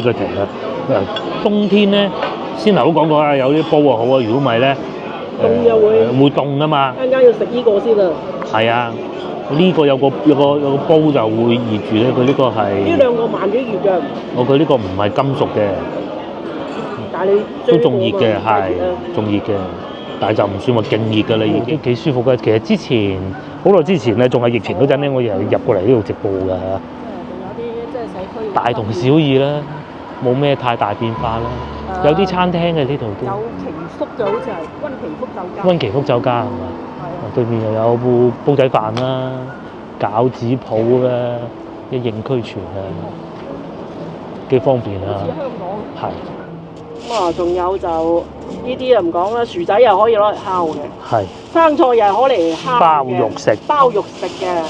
呢個停啦。冬天咧，先頭都講過啦，有啲煲啊好啊，如果唔係咧，凍又會凍啊嘛。陣間要食呢個先啊！係啊，呢個有個煲就會熱住咧，佢呢個係。呢兩個慢幾熱㗎。佢呢個唔係金屬嘅，但係你都仲熱嘅，係仲熱嘅，但係就唔算話勁熱㗎啦，已經幾舒服嘅。其實之前好耐之前咧，仲係疫情嗰陣咧，我又入過嚟呢度直播㗎。仲有啲即係社區大同小異啦，冇咩太大變化啦。有啲餐廳嘅呢度都。有祈福嘅，好似係溫祈福酒家。溫祈福酒家係嘛？係對面又有煲仔飯啦、餃子鋪啦，一應俱全啊，幾方便啊！好似香港。係。咁啊，仲有就呢啲又唔講啦，薯仔又可以攞嚟烤嘅，係。生菜又係攞嚟烤嘅，包肉食。包肉食嘅，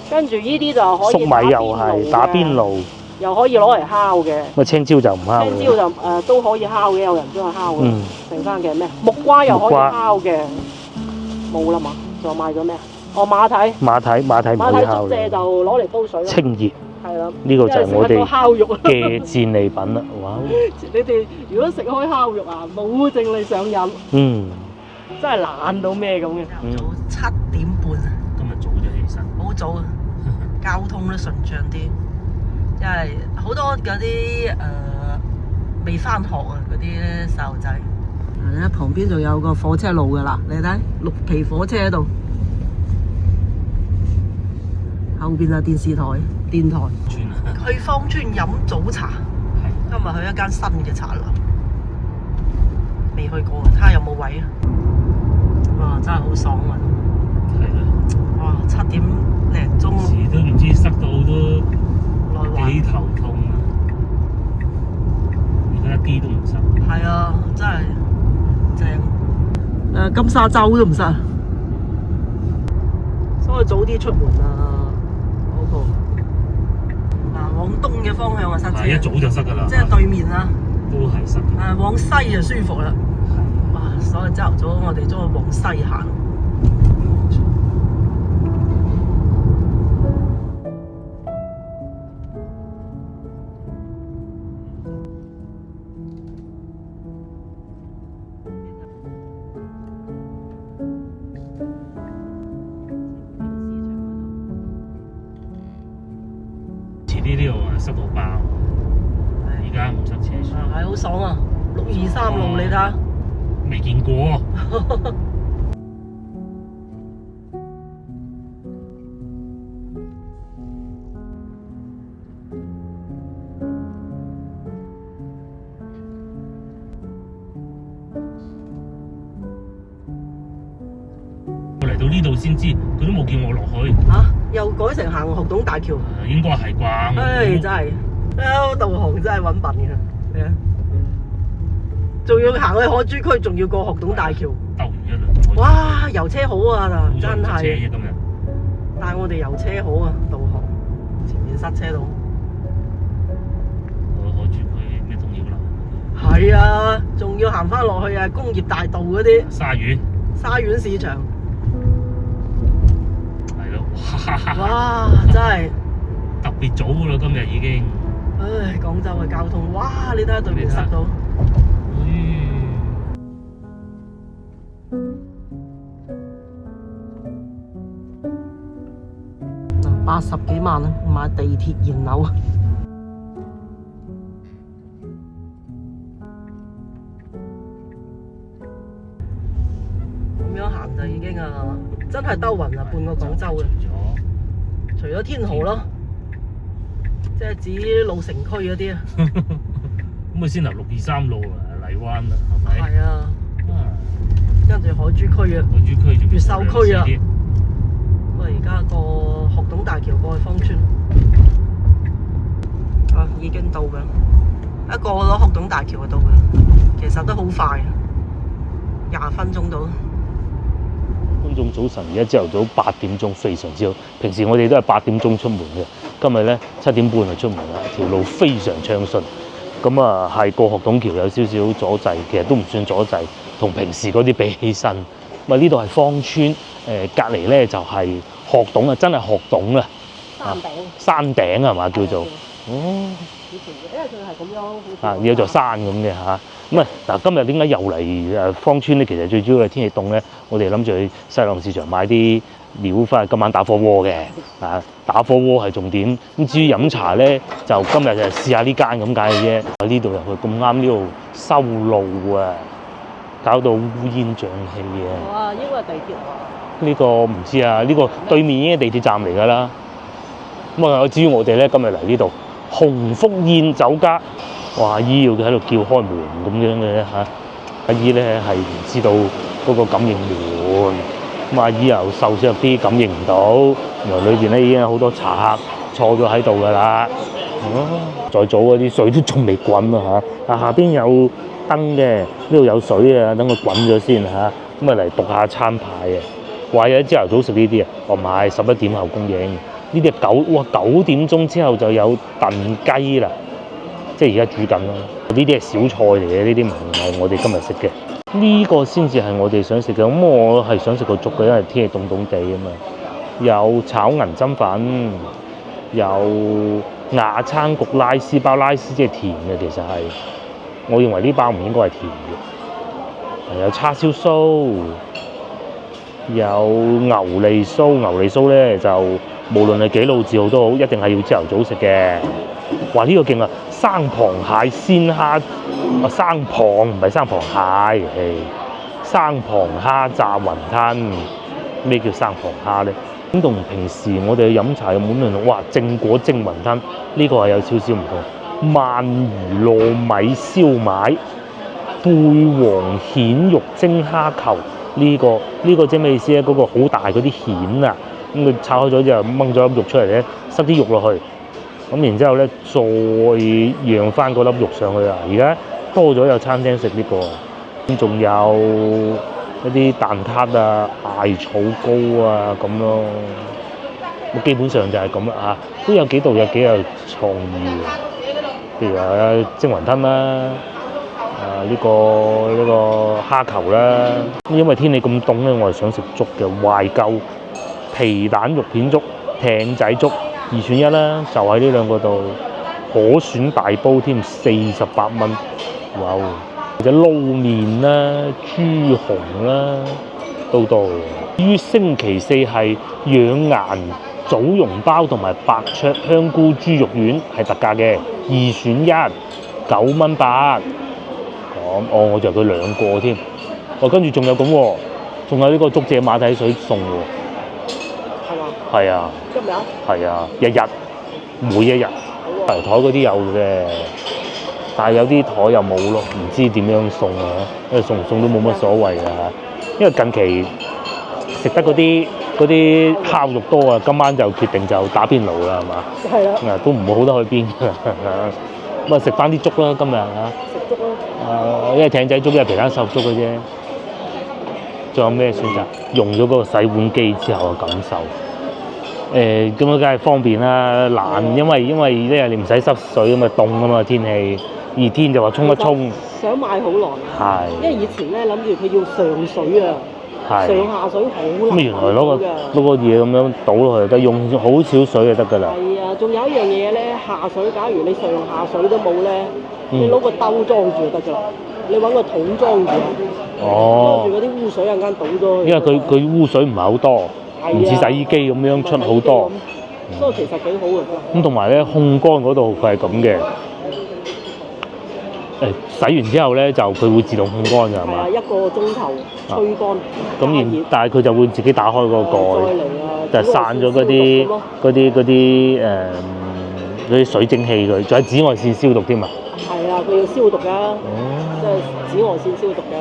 跟住呢啲就可以粟米又係打邊爐，又可以攞嚟烤嘅。咁青椒就唔烤嘅。青椒就都可以烤嘅，有人中意烤嘅。嗯。剩翻嘅咩？木瓜又可以烤嘅，冇啦嘛？仲有賣咗咩啊？哦，馬蹄唔會烤嘅。竹蔗就攞嚟煲水咯。清熱。係啦。呢個就係我哋烤肉嘅戰利品啦！哇！你哋如果食開烤肉啊，冇正你上癮。嗯。真係懶到咩咁嘅。朝早7點半啊！今日早咗起身。好早啊！交通都順暢啲，因為好多嗰啲未返學啊嗰啲細路仔。係啊，旁邊仲有個火車路㗎啦，你睇綠皮火車喺度，後邊係電台。去芳村飲早茶，今日去一間新嘅茶樓，未去過，睇下有冇位啊！哇，真係好爽啊！係啦。哇，7點零鐘，時都唔知塞到都內幾頭痛啊！而家一啲都唔塞。係啊，真係正。金沙洲都唔塞，所以早啲出門啊！嗰個往東嘅方向啊塞車，一早就塞㗎啦。即係對面啊，都係塞。往西就舒服啦。哇！所以朝頭早我哋都係往西行。呢度啊塞到爆，而家冇塞車。係好爽啊！623路你睇下，未見過。我嚟到呢度先知，佢都冇叫我落去。又改成行學董大橋，應該係啩？唉，真係，導航真係揾笨嘅，仲要行去海珠區，仲要過學董大橋，兜完一輪。哇，遊車好啊，真係。今日帶我哋遊車好啊，導航，前面塞車到。海珠區咩東耀樓？係啊，仲要行翻落去啊，工業大道嗰啲。沙苑市場。哇！真係特別早㗎啦，今日已經。唉，廣州嘅交通，哇！你睇下對面塞到。80幾萬啊，買地鐵燃樓啊！咁樣行就已經真係兜暈啦，半個廣州嘅。除咗天河咯，即係指老城區嗰啲啊。咁啊，先頭623路啊，荔灣啦，係咪？係啊。跟住海珠區啊，越秀區啊。咁啊，而家過學董大橋過去芳村，已經到㗎。一過咗學董大橋就到㗎，其實都好快，20分鐘到。觀眾早晨，而家朝頭早8點鐘，非常之好。平時我哋都係8點鐘出門嘅，今日咧7點半就出門啦。條路非常暢順，咁啊係過學董橋有少少阻滯，其實都唔算阻滯，同平時嗰啲比起身。咁啊呢度係芳村，隔離咧就係學董啊，真係學董啊。山頂。山頂係嘛叫做？哦，因為佢係咁樣，好似有座山咁嘅嚇。咁啊嗱，今日點解又嚟芳村咧？其實最主要係天氣凍咧，我哋諗住去西朗市場買啲料翻去今晚打火鍋嘅。打火鍋係重點。咁至於飲茶咧，就今日就試下呢間咁解嘅啫。喺呢度入去咁啱呢度修路啊，搞到烏煙瘴氣啊！哇，應該係地鐵啊！呢個唔知啊，呢個對面已經係地鐵站嚟㗎啦。咁啊，至於我哋咧，今日嚟呢度鴻福宴酒家，哇！阿姨要佢喺度叫開門咁樣嘅嚇。阿姨咧係唔知道嗰個感應門，咁阿姨又瘦小啲感應唔到，原來裏邊咧已經有好多茶客坐咗喺度㗎啦。再早嗰啲水都仲未滾啊嚇！下邊有燈嘅，呢度有水啊，等佢滾咗先嚇。咁啊嚟讀下餐牌啊！話有朝頭早食呢啲啊，唔係11點後供應。呢啲係9點鐘之後就有燉雞啦，即係而家煮緊啦。呢啲係小菜嚟嘅，呢啲唔係我哋今日食嘅。呢個先至係我哋想食嘅。咁我係想食個粥嘅，因為天氣凍凍地啊嘛。有炒銀針粉，有亞餐焗拉絲包，拉絲即係甜嘅，其實係。我認為呢包唔應該係甜嘅。有叉燒酥。有牛脷酥，牛脷酥咧就無論係幾老字號都好，一定係要朝頭早食嘅。哇！呢個勁啊！生螃蟹鮮蝦，生螃唔係生螃蟹，生螃蝦炸雲吞。咩叫生螃蝦咧？咁同平時我哋去飲茶嘅滿輪，哇！正果蒸雲吞，呢個係有少少唔同。鰻魚糯米燒賣，貝黃蜆肉蒸蝦球。呢個即係咩意思咧？嗰個好大嗰啲蜆啊，咁佢炒開咗之後掹咗粒肉出嚟咧，塞啲肉落去，咁然之後咧再釀翻嗰粒肉上去啊！而家多咗有餐廳食呢個，咁仲有一啲蛋撻啊、艾草糕啊咁咯。咁基本上就係咁啦嚇，都有幾度有幾有創意嘅，譬如話蒸雲吞啦。呢個蝦球啦，因為天氣咁凍咧，我係想食粥嘅。懷舊皮蛋肉片粥、艇仔粥2選1啦，就喺呢兩個度，可選大煲添，48蚊。哇！或者撈麵啦、豬紅啦都多。至於星期四係養顏棗蓉包同埋白灼香菇豬肉丸係特價嘅，2選1，9蚊8。我就佢2個添，跟住仲有咁喎，仲有呢個竹蔗馬蹄水送喎，係嘛？係啊，今日？係啊，每一日，台嗰啲有嘅，但係有啲台又冇咯，唔知點樣送啊，因為送唔送都冇乜所謂啊，因為近期食得嗰啲烤肉多啊，今晚就決定就打邊爐啦，係嘛？係啦。都唔會好得去邊，咁啊食翻啲粥啦，今日嚇。食粥啦。因為艇仔粥係皮蛋瘦肉粥嘅啫，仲有咩選擇？用咗嗰個洗碗機之後嘅感受，咁啊梗係方便啦，懶，因為你唔使濕水啊嘛，凍啊嘛天氣，熱天就話沖一沖。想買好耐。係。因為以前咧諗住佢要上水啊，上下水好難。咁原來攞個嘢咁樣倒落去就得，用好少水就得㗎啦。係啊，仲有一樣嘢咧，下水假如你上下水都冇咧。你攞個兜裝住就得㗎啦，你揾個桶裝住，裝住嗰啲污水陣間倒咗去。因為佢污水唔係好多，唔似洗衣機咁樣出好多，所以其實幾好嘅。咁同埋咧烘乾嗰度佢係咁嘅，洗完之後咧就佢會自動烘乾㗎係嘛？係1個鐘頭吹乾。咁但係佢就會自己打開個蓋，就散咗嗰啲水蒸氣佢，仲有紫外線消毒添啊！係啊，佢要消毒㗎，即係紫外線消毒㗎。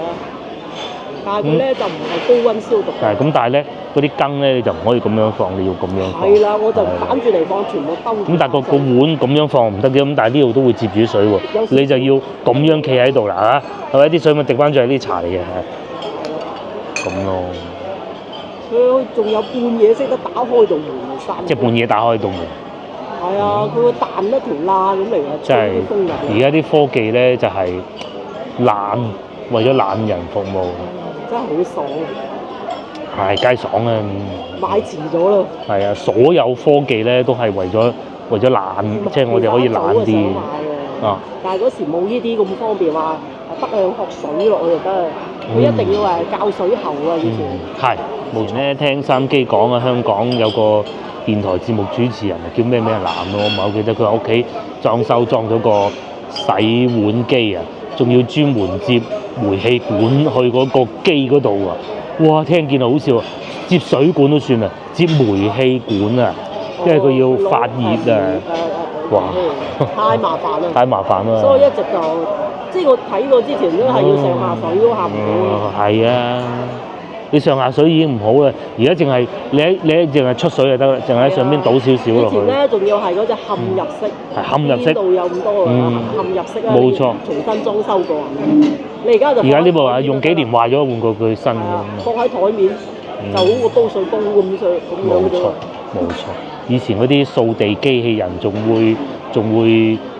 但係佢咧就唔係高溫消毒。係咁，但係咧嗰啲羹咧你就唔可以咁樣放，你要咁樣放。係啦，我就反住嚟放，全部兜住。咁但係個碗咁樣放唔得嘅，咁但係呢度都會接住水喎，你就要咁樣企喺度啦嚇，係咪？啲水咪滴翻咗喺啲茶嚟嘅，咁咯。佢仲有半夜識得打開道門，即係半夜打開道門。係啊，佢會彈一條罅咁嚟嘅，即係而家啲科技咧就係懶，為咗懶人服務，真係好爽啊！係梗係爽啊！買遲咗啦。係啊，所有科技咧都係為咗為咗懶，即係我哋可以懶啲。啊！但係嗰時冇呢啲咁方便話北向喝水落去就得，佢一定要教水喉啊！以前係冇錯咧，聽收音機講啊，香港有個電台節目主持人叫咩男咯，我唔係好記得，佢話屋企裝咗個洗碗機啊，仲要專門接煤氣管去嗰個機嗰度啊！哇，聽見好笑啊！接水管都算啦，接煤氣管啊，因為佢要發熱啊！哇！太麻煩啦！太麻煩啦！所以一直就即係我睇過之前都係要上下水都下唔到。係啊！你上下水已經唔好啦，而家淨係你淨係出水就得啦，淨喺上邊倒少少落去。以前咧仲要係嗰隻嵌入式，嵌入式邊度有咁多啊？嵌入式啊，冇錯，重新裝修過。你而家就而家呢部啊用幾年壞咗，換過佢新嘅。放喺台面就好個煲水煲咁樣嘅啫。冇錯，以前嗰啲掃地機器人仲會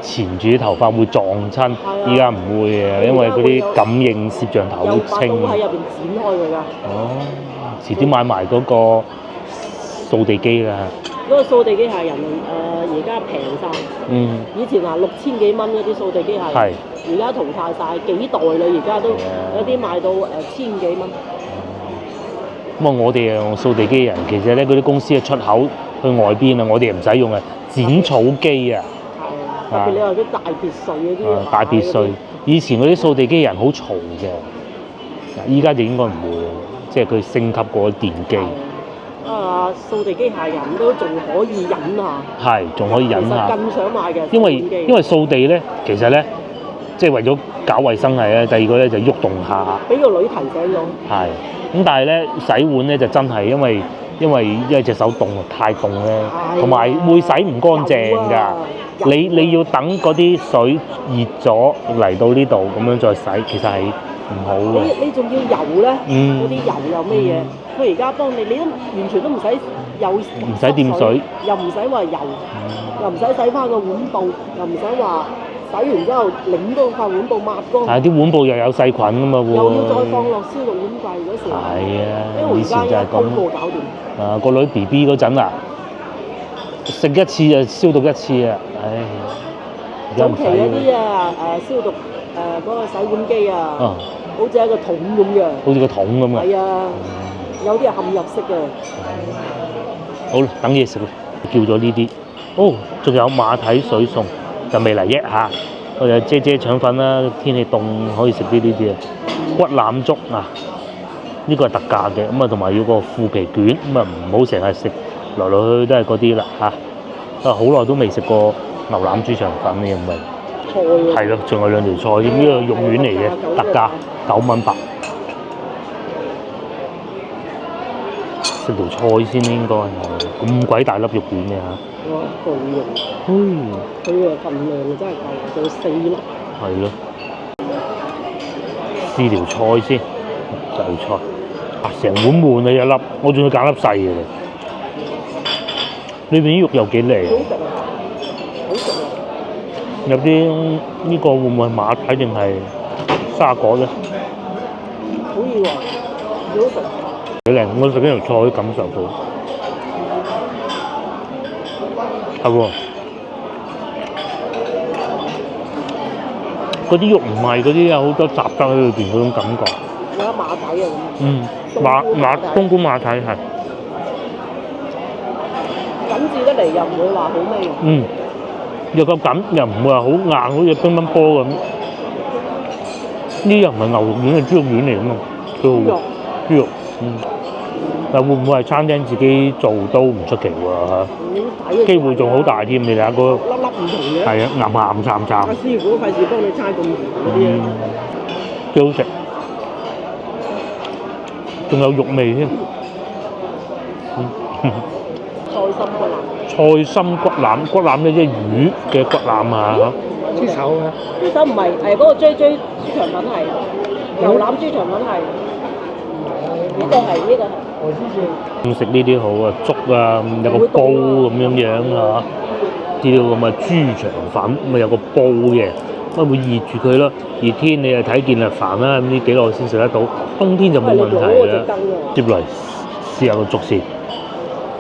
纏住啲頭髮會撞親，依家唔會嘅，因為嗰啲感應攝像頭好清。有把刀喺入邊剪開佢㗎。哦，遲啲買埋嗰個掃地機啦。嗰個掃地機械人而家平晒。以前話6000幾蚊嗰啲掃地機械人，而家淘汰晒幾代啦，而家都有啲賣到1000幾蚊。咁啊，我哋用掃地機人，其實咧嗰啲公司嘅出口去外邊啊，我哋唔使用啊，剪草機啊。特別你話啲大別墅嗰啲。大別墅，以前嗰啲掃地機人好嘈嘅，依家就應該唔會，即係佢升級過電機。掃地機械人都仲可以忍下。係，仲可以忍下。其實更想買嘅。因為掃地咧，其實咧，即係為咗搞衞生係咧，第二個咧就喐動下。俾個女提醒咗。係。咁但係咧洗碗咧就真係因為隻手凍啊，太凍咧，同埋會洗唔乾淨㗎。你要等嗰啲水熱咗嚟到呢度咁樣再洗，其實係唔好嘅。你仲要油咧？嗰啲油又咩嘢？佢而家幫你都完全都唔使有唔使掂水，又唔使話油，又唔使洗翻個碗布，又唔使話。洗完之後擰到塊碗布抹乾，係啲碗布又有細菌㗎嘛喎，又要再放落消毒碗櫃嗰時，係啊，以前就係咁。個女 BB 嗰陣啊，食一次就消毒一次啊，唉，而家唔使。早期嗰啲消毒嗰個洗碗機啊，好似一個桶咁嘅，好似個桶咁嘅。係啊，有啲係嵌入式嘅。好啦，等嘢食啦，叫咗呢啲。哦，仲有馬蹄水餸。就未嚟啫嚇，我哋遮腸粉啦，天氣凍可以食啲呢啲啊。骨腩粥啊，呢個係特價嘅，咁啊同埋要個腐皮卷，咁啊唔好成日食，來來去去都係嗰啲啦嚇。啊好耐都未食過牛腩豬腸粉嘅，唔係菜係咯，仲有2條菜，呢個肉丸嚟嘅，特價9蚊8。食條菜先應該係咁鬼大粒肉丸嘅嚇。哇，巨型！佢嘅份量真係夠，仲有4粒。係咯，試條菜先，就菜。成碗滿啊一粒，我仲要揀粒細嘅。裏邊啲肉又幾靚。好食啊！好食啊！有啲呢個會唔會係馬蹄定係沙果咧？好意喎，幾好食。幾靚！我食呢條菜可以感受到。係喎，嗰啲肉唔係嗰啲有好多雜質喺裏邊嗰種感覺。有得馬蹄啊咁。冬菇馬蹄係。緊緻得嚟又唔會話好味。又夠緊，又唔會話好硬，好似乒乓波咁。呢又唔係牛肉丸，係豬肉丸嚟㗎嘛。豬肉。但會唔會係餐廳自己做都唔出奇喎？機會仲好大添，你睇下個粒粒唔同嘅。係啊，岩岩杉杉。阿師傅費事幫你猜咁嚴嗰啲啊。幾好食，仲有肉味添。菜心骨腩，骨腩呢即係魚嘅骨腩啊！豬手啊？豬手唔係，嗰個追豬腸粉係，牛腩豬腸粉係。呢個係。咁食呢啲好啊，粥啊，有個煲咁樣啊，啲咁嘅豬腸粉，咁啊有個煲嘅，咁會熱住佢咯。熱天你就睇見啦煩啦，咁呢幾耐先食得到，冬天就冇問題啦。接嚟試下個粥先，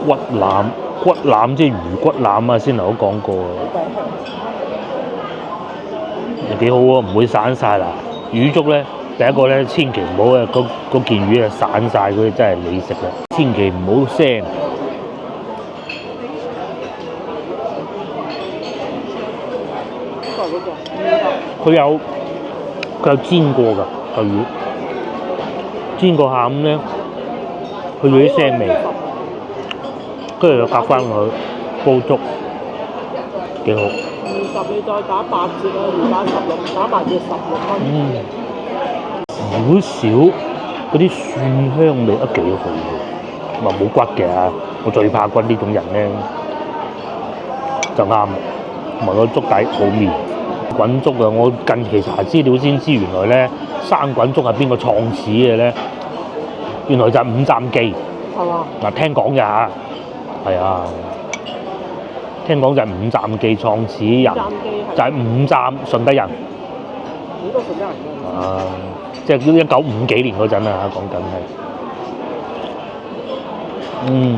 骨腩骨腩，即係魚骨腩啊，先頭都講過，幾好喎，唔會散晒啦。魚粥咧，第一個咧，千祈唔好啊，嗰件魚啊散晒，嗰啲真係你食啦，千祈唔好腥。佢有煎過㗎個魚，煎過下咁咧，去咗啲腥味，跟住就夾翻佢煲粥，幾好。20你再打8折啦，而家16，打埋折16蚊。好少嗰啲蒜香味都幾好喎，話冇骨嘅，我最怕骨呢種人咧就啱，同埋個粥底好綿。滾粥啊！我近期查資料先知，原來咧生滾粥係邊個創始嘅咧？原來就係五湛記。係嘛？嗱，聽講㗎，係啊，聽講就係五湛記創始人，就係五湛順德人。好多順德人㗎。啊，即係1950幾年嗰陣啊，講緊係。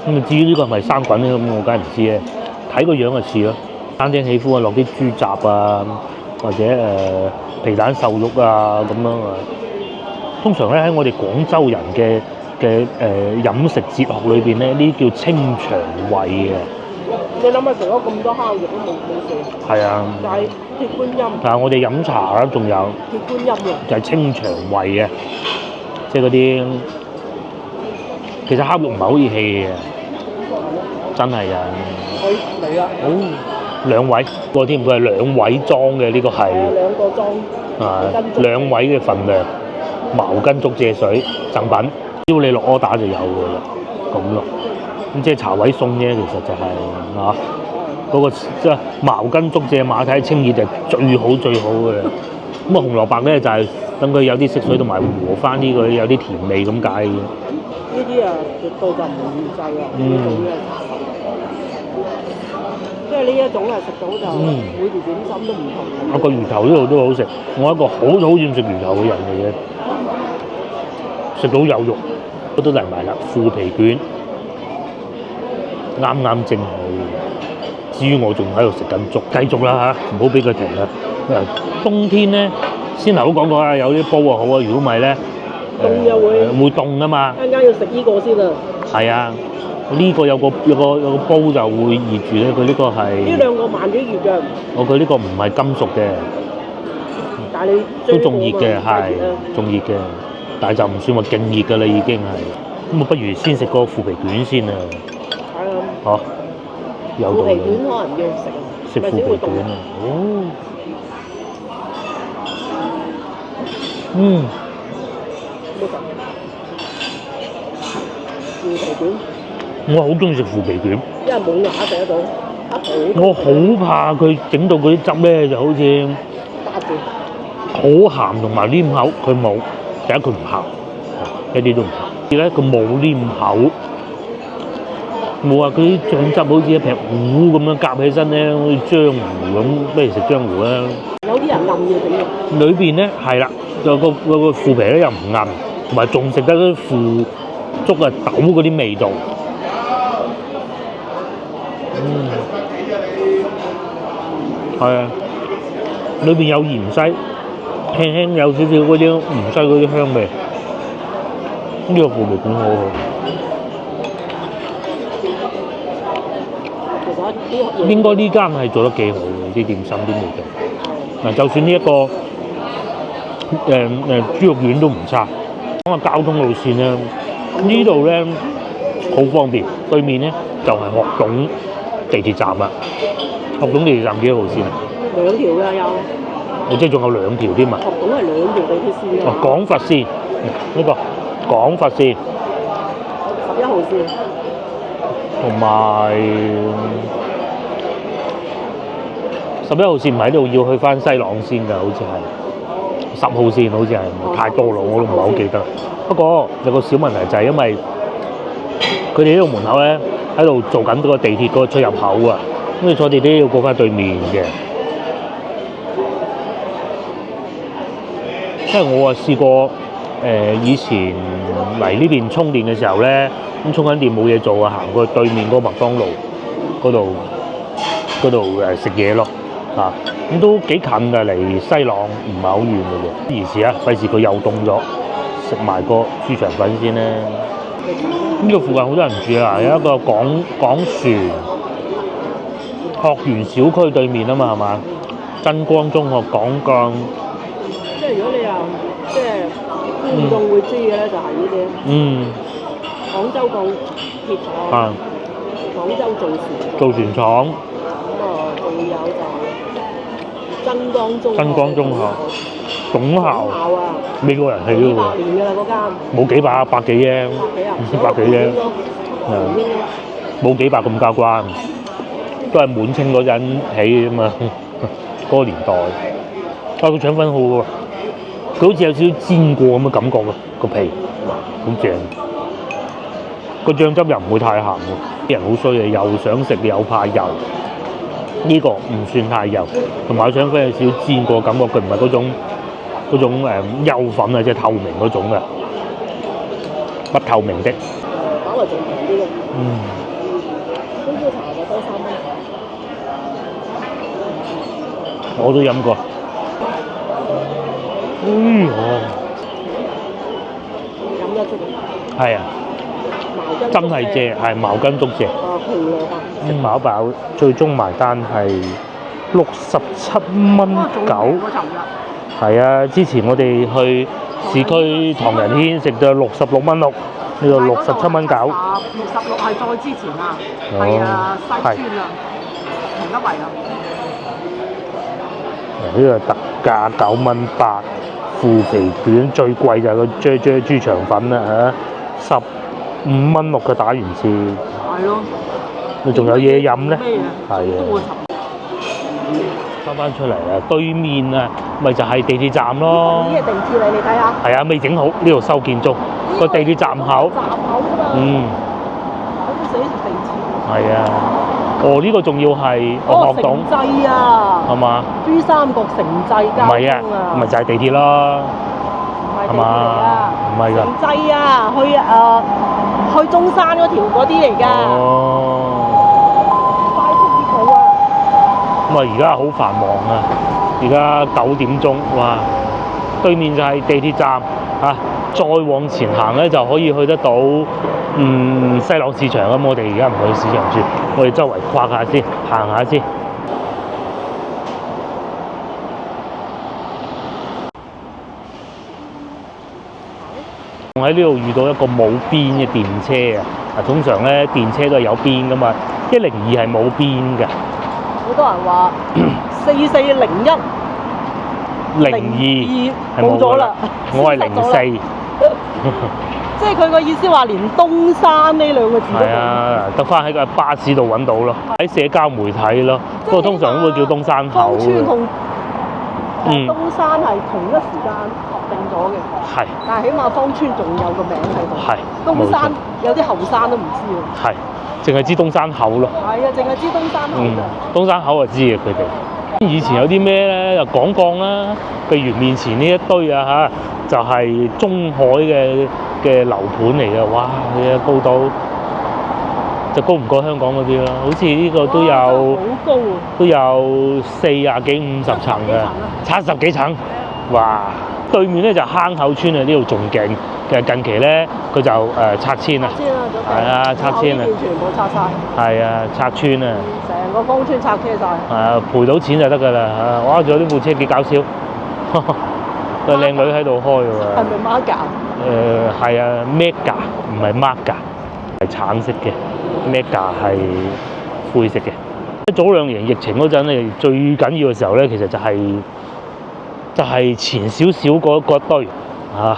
咁至於呢個係咪生滾咧？咁我梗係唔知咧，睇個樣就似咯。餐廳喜歡啊，落啲豬雜啊，或者皮蛋瘦肉啊咁樣啊。通常咧喺我哋廣州人嘅飲食哲學裏邊咧，呢啲叫清腸胃嘅。你諗下食咗咁多烤肉都冇事。係啊。就係鐵觀音。但係我哋飲茶啦，仲有。鐵觀音嘅。就係清腸胃嘅，即係嗰啲。其實烤肉唔係好易氣嘅，真係啊。嚟啦。兩位個添，佢係2位裝嘅，呢個係2個裝2位嘅份量，茅根竹蔗水贈品，只要你落 order 就有㗎啦，咁咯。咁即係茶位送啫，其實就係嗰個即係茅根竹蔗馬蹄清熱就係最好嘅。咁紅蘿蔔咧就係等佢有啲色水同埋和翻呢個有啲甜味咁解嘅。呢啲啊，絕對就唔預製啊。即係呢一種係食到就每條點心都唔同。個魚頭呢度都好食，我係一個好討厭食魚頭嘅人嚟嘅，食到有肉都嚟埋啦。腐皮卷啱正好。至於我仲喺度食緊粥，繼續啦嚇，唔好俾佢停啦。冬天咧，先頭都講過啦，有啲煲啊好啊，如果唔係咧，凍又會凍啊嘛。陣間要食呢個先啊。係啊。呢個有個煲就會熱住咧，佢呢個係呢兩個慢啲熱嘅。佢呢個唔係金屬嘅，但係你都仲熱嘅，係仲熱嘅，但係就唔算話勁熱㗎啦，已經係。咁啊，不如先食個腐皮卷先啊。係啊。有道理。腐皮卷可能要食。食腐皮卷啊！腐皮卷。我好中意食腐皮卷，因為冇牙食得到，我好怕佢整到嗰啲汁咧，就好似好鹹同埋黏口，佢冇。第一佢唔鹹，一啲都唔鹹。第二咧佢冇黏口，冇話嗰啲醬汁好似一劈糊咁樣夾起身咧，好似漿糊咁，不如食漿糊啦。有啲人韌嘅整嘅。裏邊咧係啦，個腐皮咧又唔韌，同埋仲食得嗰啲腐竹啊豆嗰啲味道。係啊，裏邊有芫茜，輕有少少嗰啲芫茜嗰啲香味。呢個腐皮卷好好。其實應該呢間係做得幾好嘅，啲點心啲味道。就算呢一個豬肉丸都唔差。講下交通路線咧，呢度咧好方便，對面咧就係鶴洞地鐵站啦。鶴洞地鐵站幾號線啊？2條㗎有。即係仲有2條添啊！鶴洞係2條地鐵線㗎。廣佛線呢個廣佛線。11號線。同埋11號線唔喺度，要去翻西朗線㗎，好似係10號線，好似係太多啦，我都唔係好記得。不過有個小問題就係因為佢哋呢度門口咧喺度做緊嗰個地鐵嗰個出入口啊，咁你坐地鐵要過翻對面嘅。因為我試過以前嚟呢邊充電嘅時候咧，咁沖緊電冇嘢做啊，行過去對面嗰個麥當勞嗰度食嘢咯嚇。咁都幾近㗎，離西朗唔係好遠嘅喎。而時啊，費事佢又凍咗，食埋個豬腸粉先咧。呢度附近好多人住啊，有一個港船學園小區對面啊嘛，係嘛？真光中學港鋼。即係如果你又即係觀眾會知嘅咧，就係呢啲。廣州鋼鐵廠。啊。廣州造船廠。咁啊，仲有就真光中學。總校啊！美國人去嘅喎。200年㗎啦嗰間。冇幾百，百幾啫。百幾啫。冇幾百咁交關，都係滿清嗰陣起嘅嘛，嗰個年代。個腸粉好喎，佢好似有少少煎過咁嘅感覺啊，個皮好正。個醬汁又唔會太鹹喎，啲人好衰嘅，又想食又怕油。呢個唔算太油，同埋腸粉有少少煎過感覺，佢唔係嗰種幼粉啊，即係透明嗰種嘅，不透明的。稍為仲平啲嘅。中招茶就多3蚊。我都飲過。飲得出。係啊。真係正，係茅根竹正。食飽飽，最終埋單係67.9。係啊，之前我哋去市區唐人軒食到66.6，呢度67.9。66係再之前啊，係啊，西村啊，同一圍啊。呢個特價9.8，腐皮卷最貴就係個豬腸粉啦嚇，15.6嘅打完折。係咯。你仲有嘢飲咧？係啊。翻出嚟啊！對面啊，咪就係地鐵站咯。呢個地鐵嚟，你睇下。係啊，未整好，呢度修建中個地鐵站口。站口㗎嘛。好似寫住地鐵。係啊。哦，呢個仲要係我學懂。城際啊。係嘛？珠三角城際交通啊。唔係啊，咪就係地鐵咯。係嘛？唔係㗎。城際啊，去中山嗰條嗰啲嚟㗎。哦。咁啊！而家好繁忙啊！而家9點鐘，哇！對面就係地鐵站啊！再往前行咧，就可以去得到西朗市場。咁我哋而家唔去市場住，我哋周圍逛下先，行下先。我喺呢度遇到一個冇邊嘅電車啊！通常咧電車都係有邊噶嘛，102係冇邊嘅。好多人話4401、02係冇咗啦，我係04。即係佢個意思話連東山呢兩個字都冇。係啊，得翻喺個巴士度揾到咯，喺社交媒體咯。不過通常都會叫東山口嘅。芳村同東山係同一時間合併咗嘅。係。但係起碼芳村仲有個名喺度。係。東山有啲後山都唔知喎。係。淨係知東山口咯。係啊，淨係知東山口咋。東山口就知嘅佢哋。以前有啲咩咧？就廣鋼啦，譬如面前呢一堆啊嚇，就係中海嘅樓盤嚟嘅。哇！佢嘅高度就高唔過香港嗰啲咯。好似呢個都有，好高啊！都有40幾50層嘅，70幾層。哇！對面咧就坑口村啊，呢度仲勁。其實近期咧，佢就拆遷啦。係啊，拆遷啊。全部拆晒。係啊，拆村啊。成個芳村拆車晒。係啊，賠到錢就得㗎啦嚇！哇，仲有呢部車幾搞笑，個靚女喺度開㗎喎。係咪 Marga？係啊 ，Mega 唔係 Marga，係橙色嘅 ，Mega 係灰色嘅。早2年疫情嗰陣咧，最緊要嘅時候咧，其實就係前少少嗰堆嚇。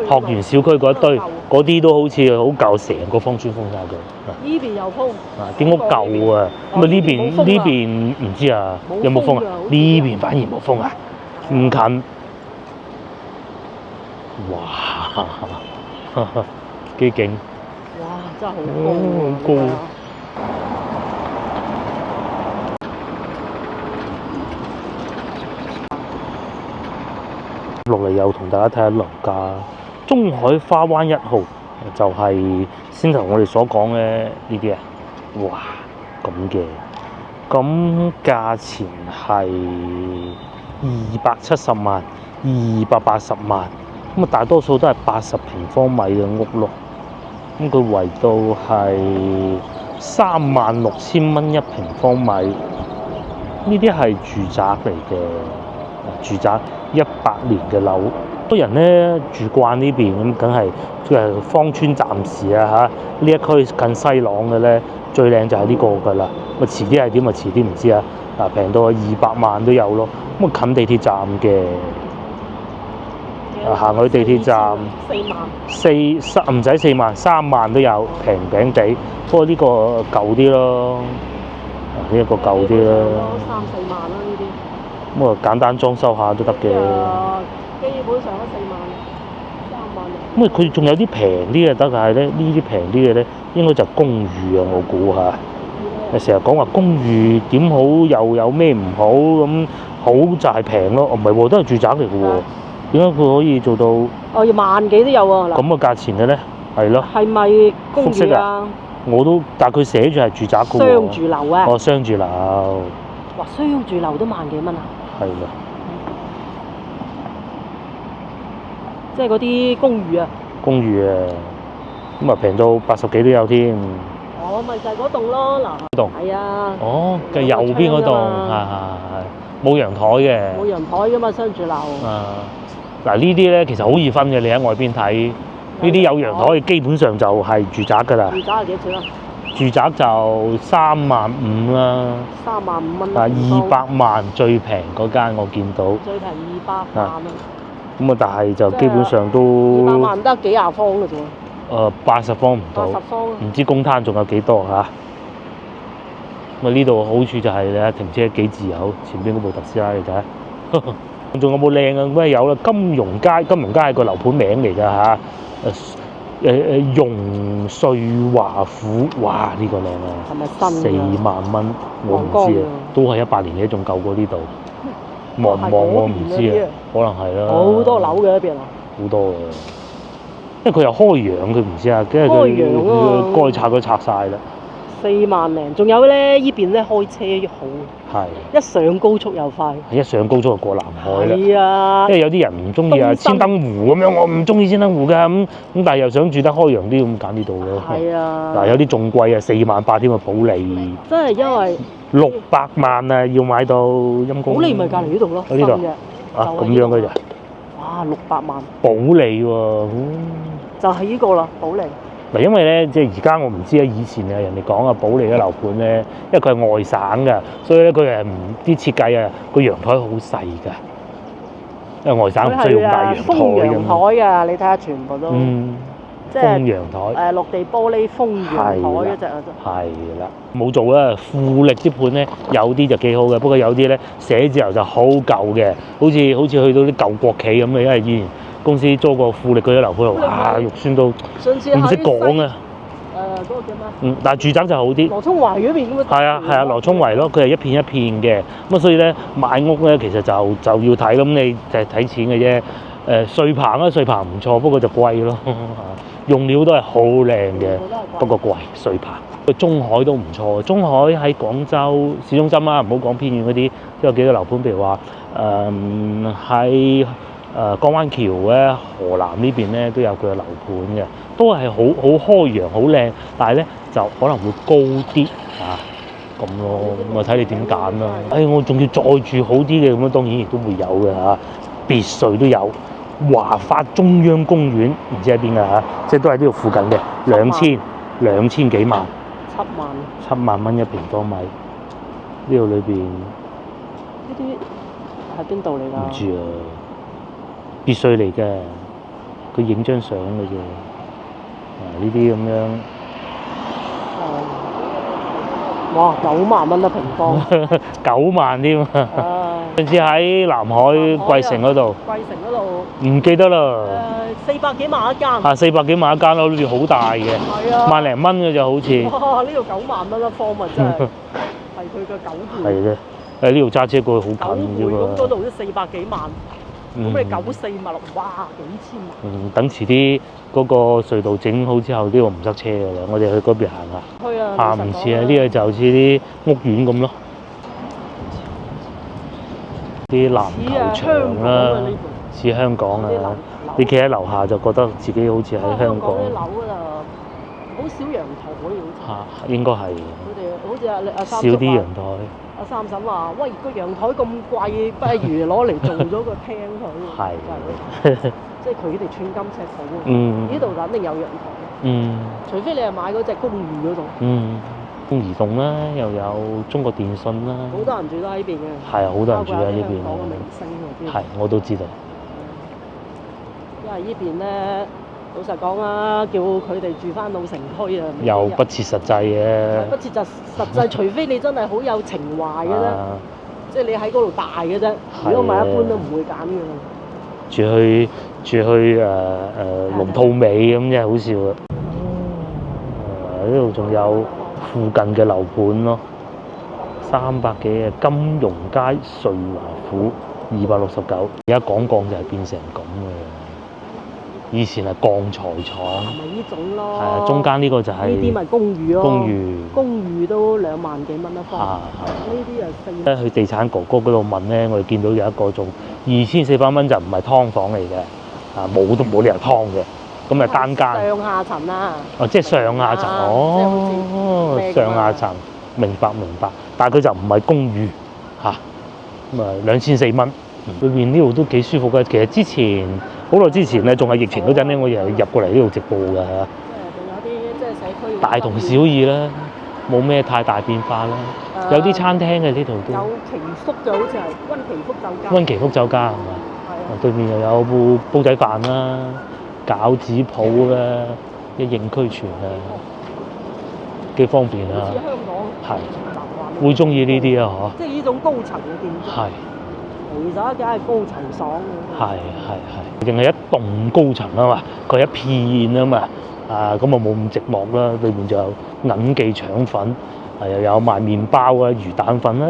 學園小區嗰一堆，嗰啲都好似好舊，成個芳村封晒佢。呢邊又封。點解舊啊？咁啊呢邊唔知啊，有冇封啊？呢邊反而冇封啊，唔近。哇！幾勁！哇！真係好高。好高。落嚟又同大家睇下樓價。中海花灣1號，就係先頭我哋所講嘅呢啲啊，哇咁嘅，咁價錢係270萬、280萬，咁啊大多數都係80平方米嘅屋咯。咁佢圍到係36,000蚊一平方米，呢啲係住宅嚟嘅，住宅100年嘅樓。好多人咧住慣呢邊，咁梗係芳村暫時啊嚇，呢一區近西朗嘅咧最靚就係呢個㗎啦。咁遲啲係點啊？遲啲唔知啊。平到200萬都有咯。咁啊近地鐵站嘅。行去地鐵站4萬，唔使4萬，3萬都有，平平地。不過呢個舊啲咯，呢一個舊啲啦。3-4萬啦呢啲。咁啊簡單裝修下都得嘅。基本上都4萬、3萬。咁啊佢仲有啲平啲嘅得，但係咧呢啲平啲嘅咧應該就係公寓啊，我估嚇。成日講話公寓點好又有咩唔好咁，好就係平咯。唔係喎，都係住宅嚟嘅喎。點解佢可以做到？要萬幾都有喎。咁嘅價錢嘅咧，係咯。係咪公寓啊？我都，但係佢寫住係住宅嘅喎。商住樓啊？哦，商住樓。哇！商住樓都萬幾蚊啊？係啦。即係嗰啲公寓啊？公寓啊，咁啊平到80幾都有添。哦，咪就係嗰棟咯，嗱。嗰棟。係啊。哦，就右邊嗰棟，係冇陽台嘅。冇陽台噶嘛，商住樓。嗱呢啲咧其實好易分嘅，你喺外邊睇，呢啲有陽台基本上就係住宅㗎啦。住宅係幾錢啊？住宅就35,000啦。35,000蚊。200萬最平嗰間我見到。最平200萬啊！咁啊，但係就基本上都200萬得幾廿方嘅啫。80方唔到。80方。唔知公攤仲有幾多嚇？咁啊呢度好處就係咧停車幾自由，前邊嗰部特斯拉你睇。仲有冇靚啊？咁啊有啦，金融街係個樓盤名嚟㗎嚇。榕穗華府，哇呢個靚啊！係咪新4萬蚊，我唔知啊，都係18年嘅，仲舊過呢度。望唔望我唔知啊，可能係啦。好多樓嘅一邊啊！好多嘅，因為佢又開揚，佢唔知啊，跟住佢該拆都拆晒啦。4萬零，仲有咧，依邊咧開車好，係一上高速又快，一上高速就過南海啦。係啊，因為有啲人唔中意啊，千燈湖咁樣，我唔中意千燈湖㗎咁，但係又想住得開揚啲咁，揀呢度咯。係啊，嗱有啲仲貴啊，4萬8添啊，保利。真係因為600萬啊，要買到陰公。保利咪隔離呢度咯，呢度啊咁樣嘅咋？哇，600萬。保利喎，就係呢個啦，保利。嗱，因為咧，即係而家我唔知啊。以前啊，人哋講啊，保利嘅樓盤咧，因為佢係外省㗎，所以咧佢係唔啲設計啊，個陽台好細㗎。因為外省唔需要咁大陽台㗎。風陽台㗎，你睇下全部都。即係風陽台。落地玻璃風陽台嗰隻啊，真係啦，冇做啦。富力啲盤咧，有啲就幾好嘅，不過有啲咧寫字樓就好舊嘅，好似去到啲舊國企咁嘅，因為以前公司租過富力嗰啲樓盤，哇，肉酸到唔識講啊！嗰個叫咩？但係住宅就好啲。羅沖圍嗰邊咁啊？係啊，羅沖圍咯，佢係一片一片嘅，咁所以咧買屋咧其實就要睇，咁你就係睇錢嘅啫。穗棚啊，穗棚唔錯，不過就貴咯。用料都係好靚嘅，不過貴。穗棚個中海都唔錯，中海喺廣州市中心啦，唔好講偏遠嗰啲，都有幾個樓盤，譬如話喺江灣橋咧，河南呢邊咧都有佢嘅樓盤嘅，都係好開揚、好靚，但係咧就可能會高啲啊咁咯，咁啊睇你點揀啦。我仲要再住好啲嘅，咁樣當然亦都會有嘅嚇，別墅都有。華發中央公園唔知喺邊㗎嚇，即係都喺呢度附近嘅，2000幾萬，7萬蚊一平方米。呢度裏邊呢啲喺邊度嚟㗎？唔知啊，別墅嚟嘅，佢影張相嘅啫。呢啲咁樣，哇，9萬蚊一平方，9萬添啊！上次喺南海貴城嗰度，唔記得啦。400幾萬一間。400幾萬一間咯，好似好大嘅。係啊。萬零蚊嘅就好似。哇！呢度9萬蚊一方咪真係係佢嘅9倍。係咧，呢度揸車過去好近啫喎。咁嗰度都400幾萬。咁你94萬落，哇幾千萬！等遲啲嗰個隧道整好之後，呢個唔塞車㗎啦。我哋去嗰邊行下。去啊！行唔似啊！呢個就好似啲屋苑咁咯，啲籃球場啦，似香港啊！你企喺樓下就覺得自己好似喺香港。啲樓啊，好少陽台好似。嚇，應該係。佢哋好似阿三少啲陽台。阿三嬸話：喂，個陽台咁貴，不如攞嚟做咗個廳佢。係。即係佢哋寸金尺土啊！呢度肯定有陽台。除非你係買嗰隻公寓嗰度。中移動啦，又有中國電信啦。好多人住都喺呢邊嘅。係啊，好多人住喺呢邊。香港嘅明星嗰啲。係，我都知道。因為呢邊咧，老實講啊，叫佢哋住翻老城區啊，又不切實際嘅。不切實際，除非你真係好有情懷嘅啫，即係你喺嗰度大嘅啫。如果唔係，一般都唔會揀嘅。住去龍吐尾咁，真係好笑啊！呢度仲有附近嘅樓盤咯，300幾嘅金融街瑞華府269，而家講就係變成咁嘅。以前係鋼材廠，咪呢種咯。係啊，中間呢個就係呢啲咪公寓咯。公寓都2萬幾蚊一方。呢啲啊咧去地產哥哥嗰度問咧，我哋見到有一個仲2400蚊，就唔係劏房嚟嘅，冇都冇理由劏嘅。咁啊單間。上下層啊。哦，即係上下層，上下層，明白。但係佢就唔係公寓嚇，咁啊2400蚊。裏邊呢度都幾舒服嘅。其實之前好耐之前咧，仲係疫情嗰陣咧，我又入過嚟呢度直播㗎。仲有啲即係社區。大同小異啦，冇咩太大變化啦。有啲餐廳嘅呢度都。有祈福就好似係溫祈福酒家。溫祈福酒家係嘛？係啊。對面又有煲仔飯啦、餃子鋪啦，一應俱全啊，幾方便啊。好似香港。係。會中意呢啲啊？嗬。即係呢種高層嘅建築。係。其實梗係高層爽嘅。係，淨係一棟高層啊嘛，佢一片啊嘛，咁啊冇咁寂寞啦。裏面仲有銀記腸粉，又有賣麵包啊、魚蛋粉啦，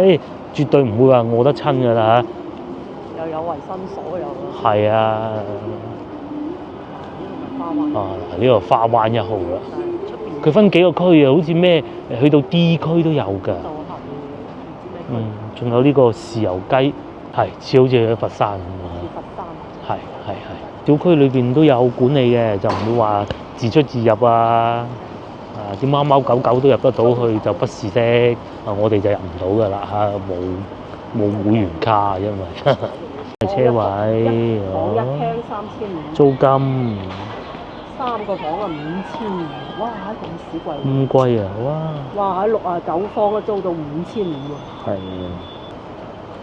絕對唔會話餓得親㗎啦嚇。又有衞生所有。係啊。呢個花灣1號啦。佢分幾個區啊？好似咩去到 D 區都有㗎。仲有呢個豉油雞。係，似好似喺佛山咁啊！佛山。係。小區裏邊都有管理嘅，就唔會話自出自入啊！啲貓貓狗狗都入得到去，就不是的。我哋就入唔到㗎啦嚇，冇會員卡，因為車位。房一廳3500。租金。3個房啊5000，哇！咁屎貴。咁貴啊！哇！喺69方都租到5500喎。係。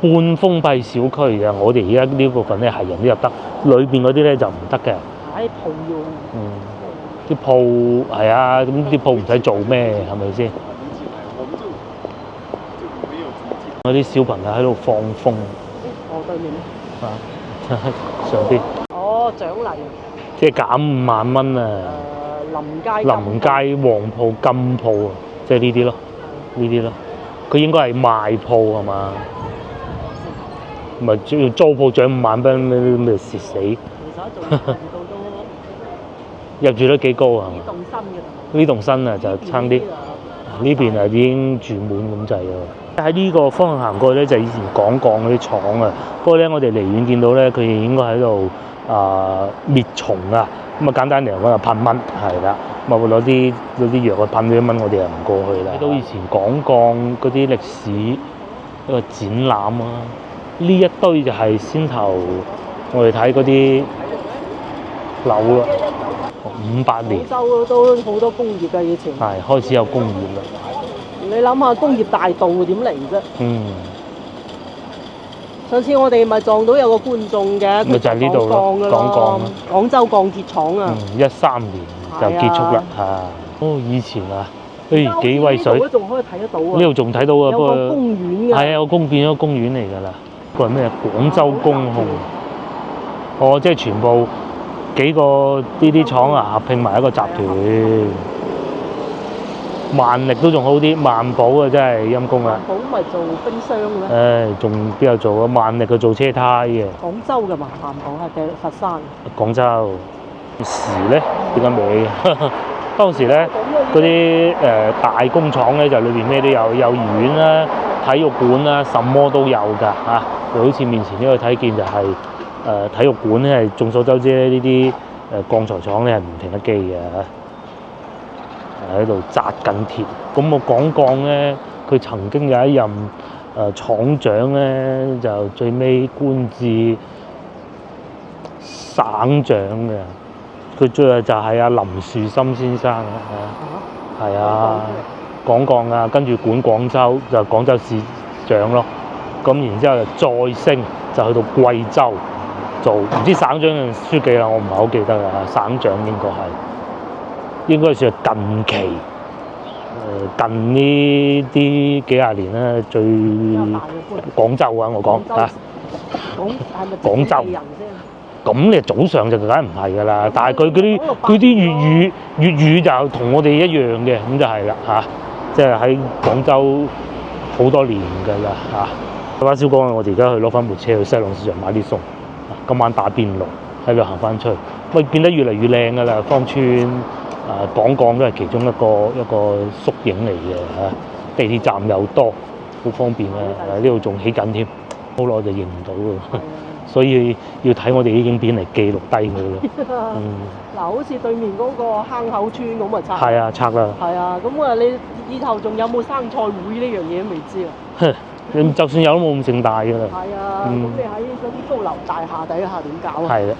半封閉小區嘅，我哋而家呢部分咧係人都入得，裏邊嗰啲咧就唔得嘅。啲鋪要。啲鋪係啊，咁啲鋪唔使做咩，係咪先？嗰啲小朋友喺度放風。對面咧。上邊。獎勵。即係減5萬蚊啊！臨街旺鋪金鋪啊，即係呢啲咯，佢應該係賣鋪係嘛？唔係主要租鋪獎5萬蚊，咪蝕死。其實入住率幾高啊？呢棟新啊就差啲，呢邊啊已經住滿咁滯啊！喺呢個方向行過去咧，就以前港鋼嗰啲廠啊。不過咧，我哋離遠見到咧，佢哋應該喺度滅蟲啊。咁啊簡單嚟講就噴蚊，係啦。咁啊會攞啲藥去噴啲蚊，我哋又唔過去啦。睇到以前港鋼嗰啲歷史一個展覽啊。呢一堆就係先頭我哋睇嗰啲樓啦，500年。廣州都好多工業㗎，以前。係開始有工業啦。你諗下工業大道點嚟啫？上次我哋咪撞到有個觀眾嘅，咪就係呢度咯，港鋼。廣州鋼鐵廠啊。13年就結束啦嚇。以前啊。幾威水！呢度仲可以睇得到啊！呢度仲睇到啊，有個公園㗎。係啊，變咗公園嚟㗎啦。個係咩？廣州工控。即係全部幾個呢啲廠啊合併埋一個集團。萬力都仲好啲，萬寶啊真係陰公啊！寶咪做冰箱嘅。唉，仲邊有做啊？萬力佢做車胎嘅。廣州嘅嘛，萬寶係嘅佛山。廣州時咧點解未？當時咧嗰啲大工廠咧就裏邊咩都有，幼兒園啦、體育館啦，什麼都有㗎嚇。好似面前呢個睇見就係、體育館咧，係眾所周知咧，呢啲鋼材廠咧係唔停得機嘅，喺度紮緊鐵。咁我講鋼咧，佢曾經有一任廠長咧，就最尾官至省長嘅。佢最後就係阿林樹森先生啊，係啊，講鋼啊，跟住管廣州就廣州市長咯。咁然之後就再升，就去到貴州做唔知省長定書記啦，我唔係好記得啦。省長應該算係近期近呢啲幾廿年啦，最廣州啊，我講嚇，廣州。咁你早上就梗係唔係㗎啦，但係佢啲粵語就同我哋一樣嘅，咁就係啦嚇，即係喺廣州好多年㗎啦嚇。阿小哥，我哋而家去攞翻部車去西朗市場買啲餸，今晚打邊爐喺度行翻出去，喂變得越嚟越靚㗎啦，芳村廣鋼都係其中一個縮影嚟嘅嚇，地鐵站又多，好方便啊！呢度仲起緊添，好耐就認唔到㗎。所以要睇我哋啲影片嚟記錄低佢咯。嗱，好似對面嗰個坑口村咁啊拆。係啊，拆啦。係啊，咁啊，你以後仲有冇生菜會呢樣嘢都未知啊。你就算有都冇咁盛大㗎啦。係啊，咁你喺嗰啲高樓大廈底下點搞啊？係啦，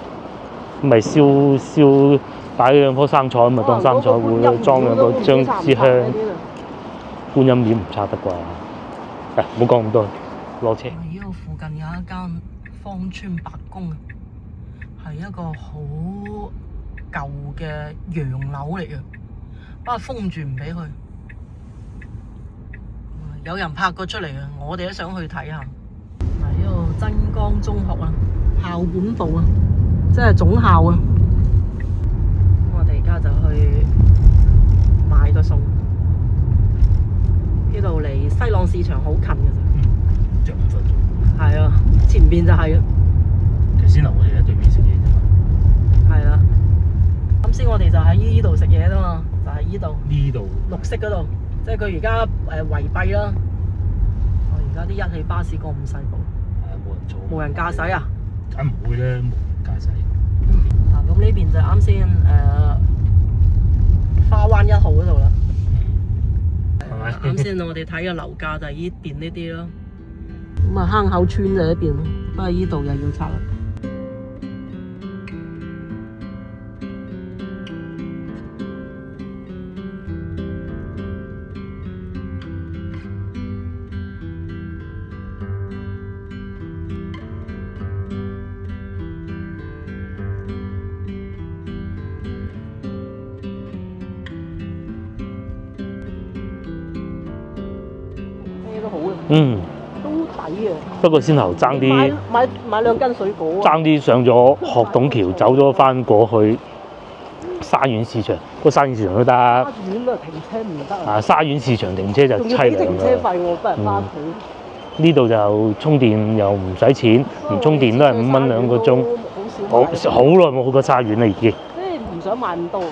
咪燒擺兩棵生菜咁咪當生菜會咯，裝兩個張支香。觀音面唔拆得啩？唔好講咁多，攞車。呢度附近有一間芳村白宮啊，係一個好舊嘅洋樓嚟嘅，不過封住唔俾去。有人拍過出嚟嘅，我哋都想去睇下。嗱，呢度真光中學啊，校本部啊，即係總校啊。我哋而家就去買個餸。呢度離西朗市場好近嘅啫，着5分鐘。係啊，前邊就係。頭先我哋喺對面食嘢啫嘛。係啦，啱先我哋就喺呢度食嘢啫嘛，就係呢度。呢度。綠色嗰度，即係佢而家圍閉啦。我而家啲一汽巴士過咁細部。冇人坐。無人駕駛啊？梗唔會啦，無人駕駛。嗱，咁呢邊就啱先花灣1號嗰度啦。係咪？啱先我哋睇嘅樓價就係呢邊呢啲咯。咁啊，坑口村就喺邊咯，不過呢度又要拆啦。嗯，都抵啊！不過先頭爭啲買2斤水果啊！爭啲上咗學董橋，走咗翻過去沙苑市場。個沙苑市場都得。沙苑啊，停車唔得啊！沙苑市場停車就凄涼啦。停車費我不如翻屋企。呢度就充電又唔使錢，連充電都係5蚊2個鐘。好耐冇去過沙苑啦，已經。即係唔想買咁多。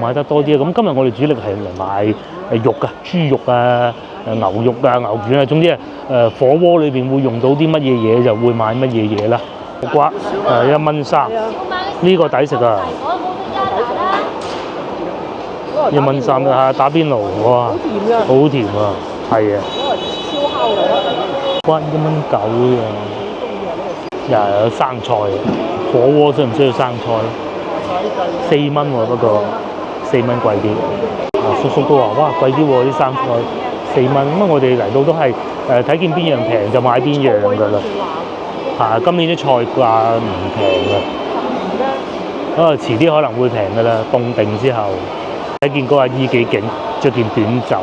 買得多啲啊！咁今日我哋主力係嚟買肉啊，豬肉啊、牛肉啊、牛丸啊，總之火鍋裏邊會用到啲乜嘢嘢就會買乜嘢嘢啦。木瓜1蚊3，呢個抵食啊！1蚊3啊，打邊爐哇，好甜啊，係啊。燒烤嚟骨1蚊9啊，又有生菜，火鍋需唔需要生菜？4蚊喎，不過4蚊貴啲。叔叔都話：哇，貴啲喎啲生菜，4蚊。咁我哋嚟到都係睇見邊樣平就買邊樣㗎啦。今年啲菜價唔平㗎，遲啲可能會平㗎啦。凍定之後，睇見嗰個阿姨幾勁，着件短袖，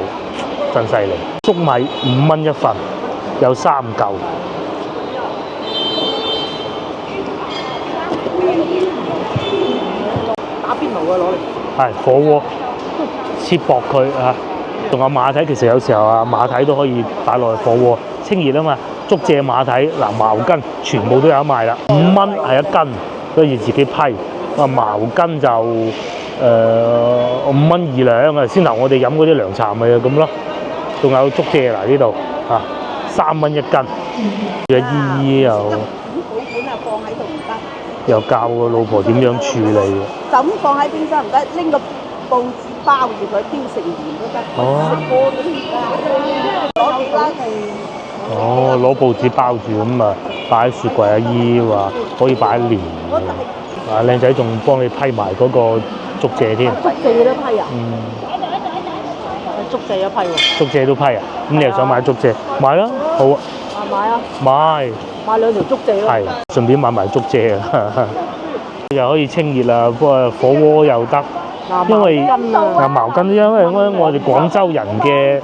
真犀利。粟米5蚊1份，有3嚿。打邊爐啊，攞嚟。係火鍋，切薄佢啊。仲有馬蹄，其實有時候啊馬蹄都可以擺落去火鍋，清熱啊嘛。竹蔗馬蹄嗱茅根全部都有得賣啦，5蚊係一斤，可以自己批。茅根就5蚊2兩啊。先頭我哋飲嗰啲涼茶咪咁咯。仲有竹蔗嗱呢度啊，3蚊一斤。姨姨又保管啊，放喺度唔得。又教個老婆點樣處理。就咁放喺冰箱唔得，拎個報紙包住佢，雕成鹽都得。食過都唔得。攞幾拉哦，攞報紙包住咁啊，擺喺雪櫃。阿姨話可以擺1年。啊，靚仔仲幫你批埋嗰個竹蔗添。竹蔗都批啊？嗯。竹蔗都批喎。竹蔗都批啊？咁你又想買竹蔗？買啦，好啊。買啊！買。買2條竹蔗咯。係，順便買埋竹蔗啊！又可以清熱啦，不過火鍋又得。因為茅根，因為我哋廣州人嘅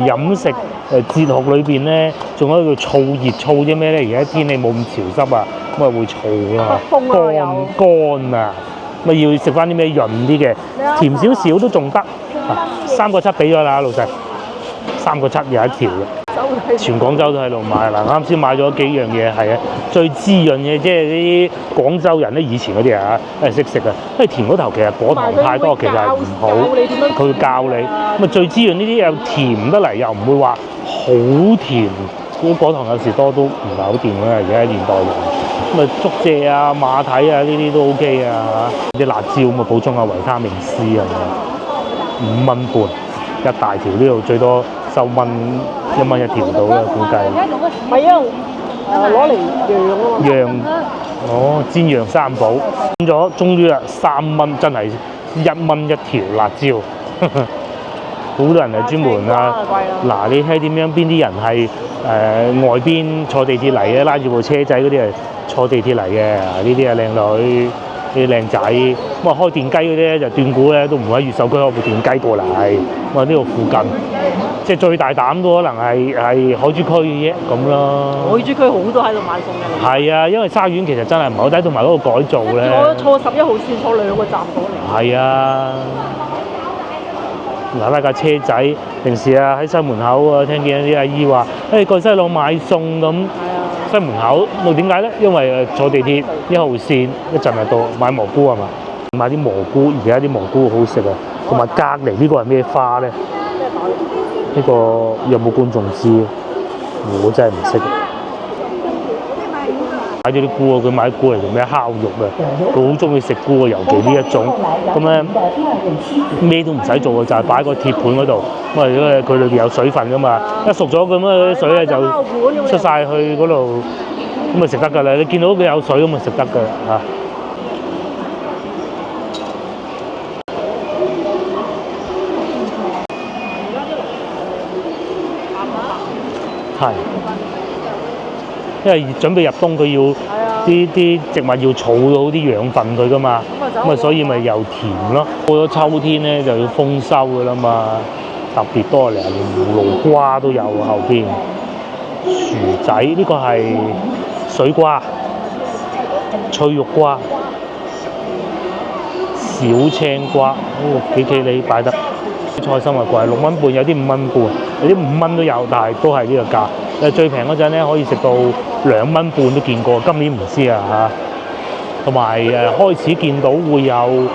飲食哲學裏邊咧，仲有一個燥熱燥啫咩咧？而家天氣冇咁潮濕啊，咁啊會燥啊，乾啊，咁要食翻啲咩潤啲嘅，甜少少都仲得。3個7俾咗啦，老細，3個7有一條嘅。全廣州都喺度買嗱，啱先買咗幾樣嘢係啊，最滋潤嘅即係啲廣州人咧，以前嗰啲啊識食啊，因為甜嗰頭其實果糖太多，其實係唔好，佢會教你。咁啊最滋潤呢啲又甜得嚟，又唔會話好甜，啲果糖有時多都唔係好掂嘅，而家現代人。咁啊竹蔗啊、馬蹄啊呢啲都 OK 啊，啲辣椒咁啊補充下維他命 C 啊，5蚊半一大條，呢度最多收1蚊一條到啦，估計。係啊，攞嚟釀啊嘛。釀，哦，煎釀三寶，變咗終於啦，3蚊真係1蚊一條辣椒。好多人係專門啊，嗱你睇點樣？邊啲人係外邊坐地鐵嚟嘅，拉住部車仔嗰啲係坐地鐵嚟嘅，呢啲係靚女。啲靚仔，咁啊開電雞嗰啲咧就斷估咧都唔喺越秀區開部電雞過嚟，咁啊呢度附近，即係最大膽都可能係海珠區嘅啫咁咯。海珠區好多喺度買餸嘅。係啊，因為沙園其實真係唔係好抵，同埋嗰個改造咧。坐11號線坐2個站過嚟。係啊，嗱拉架車仔，平時啊喺西門口啊聽見啲阿姨話，過西路買餸咁。西門口，咁點解咧？因為坐地鐵1號線一陣就到，買蘑菇係嘛？買啲蘑菇，而家啲蘑菇好食啊！同埋隔離呢個係咩花咧？呢個有冇觀眾知？我真係唔識。買咗啲菇啊！佢買啲菇嚟做咩？烤肉啊！佢好中意食菇啊，尤其呢一種。咁咧咩都唔使做嘅，就係擺個鐵盤嗰度。咁啊，因為佢裏邊有水分噶嘛，一熟咗咁啊，啲水咧就出晒去嗰度，咁啊食得㗎啦。你見到佢有水咁啊食得㗎嚇。係。因為準備入冬，佢要啲植物要儲到啲養分佢噶嘛，咁啊所以咪又甜咯。到咗秋天咧就要豐收噶啦嘛，特別多嚟，連葫蘆瓜都有後邊。薯仔呢個係水瓜、脆肉瓜、小青瓜，幾企理擺得。菜心啊貴，6蚊半，有啲5蚊半，有啲5蚊都有，但係都係呢個價。最平嗰陣咧可以食到2蚊半都見過，今年唔知啊嚇。同埋開始見到會有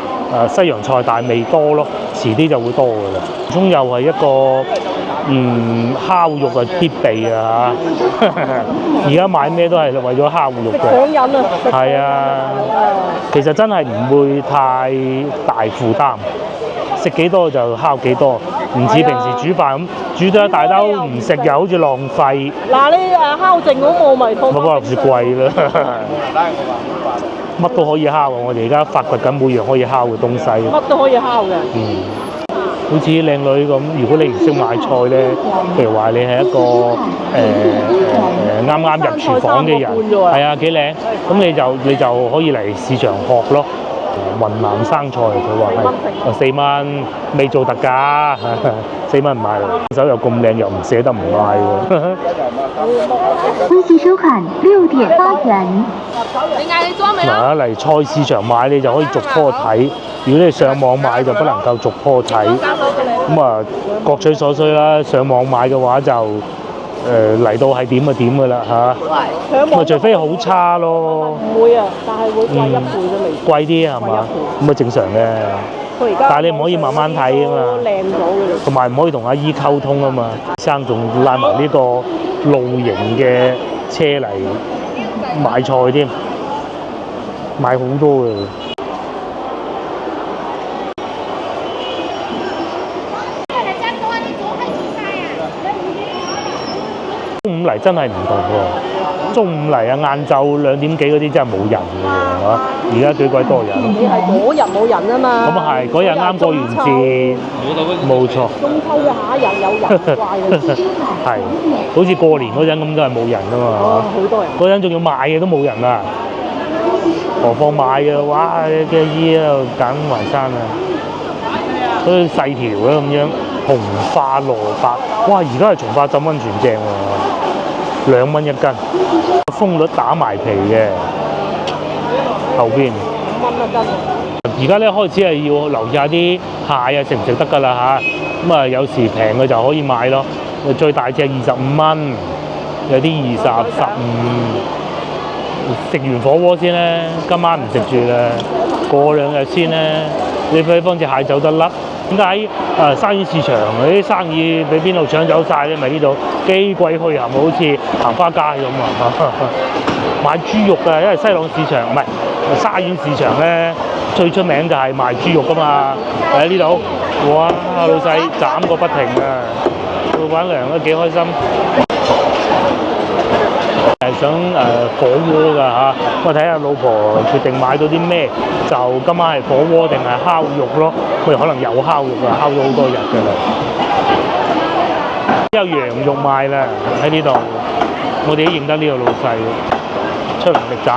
西洋菜，但係未多咯，遲啲就會多㗎啦。葱又係一個烤肉嘅必備啊嚇！而家買咩都係為咗烤肉嘅。上癮啊！係啊，其實真係唔會太大負擔。食幾多就烤幾多，唔似平時煮飯咁煮咗一大兜唔食又好似浪費。嗱你烤剩咁我咪放。不過係貴啦，乜都可以烤啊！我哋而家發掘緊每樣可以烤嘅東西。乜都可以烤嘅。好似靚女咁，如果你唔識買菜咧，譬如話你係一個啱啱入廚房嘅人，係啊幾靚，咁你就可以嚟市場學咯。雲南生菜佢話係4蚊，未做特價，4蚊唔買啦。手又咁靚，又唔捨得唔買喎。微信收款6.8元。嗱，嚟菜市場買你就可以逐棵睇，如果你上網買就不能夠逐棵睇。咁啊，各取所需啦。上網買嘅話就嚟到係點就點㗎啦嚇。咁啊，除非好差咯。唔會啊，但係會貴1倍都未。貴啲係嘛？咁啊正常嘅。但係你唔可以慢慢睇啊嘛。靚咗嘅。同埋唔可以同阿姨溝通啊嘛。生仲拉埋呢個露營嘅車嚟買菜添，買好多嘅。中午嚟真係唔同喎，中午嚟啊，晏晝2點幾嗰啲真係冇人嘅喎嚇，而家幾鬼多人。你係嗰日冇人啊嘛。咁啊係，嗰日啱過完節，冇錯。中秋嘅下一日有人怪你。係，好似過年嗰陣咁都係冇人㗎嘛。哦，好多人。嗰陣仲要買嘅都冇人啊，何況買嘅，哇！嘅姨喺度揀淮山啊，嗰啲細條嘅咁樣。紅花蘿蔔，哇！而家係從化浸溫泉正喎，2蚊1斤，蜂律打埋皮嘅，後邊5蚊1斤。而家咧開始係要留意下啲蟹啊，食唔食得㗎啦嚇。咁啊，有時平嘅就可以買咯。最大隻25蚊，有啲20、15。食完火鍋先咧，今晚唔食住啦，過2日先咧。你俾幫隻蟹走得甩。點解沙縣市場嗰啲生意俾邊度搶走晒咧？咪呢度幾鬼墟冚，好似行花街咁啊！賣豬肉㗎，因為西朗市場唔係沙縣市場咧，最出名就係賣豬肉㗎嘛。喺呢度，哇！老細斬個不停啊！老闆娘都幾開心。係想火鍋㗎嚇，我睇下老婆決定買到啲咩，就今晚係火鍋定係烤肉咯。佢可能有烤肉啊，烤咗好多日㗎啦。有羊肉賣啦喺呢度，我哋都認得呢個老細，出能力斬。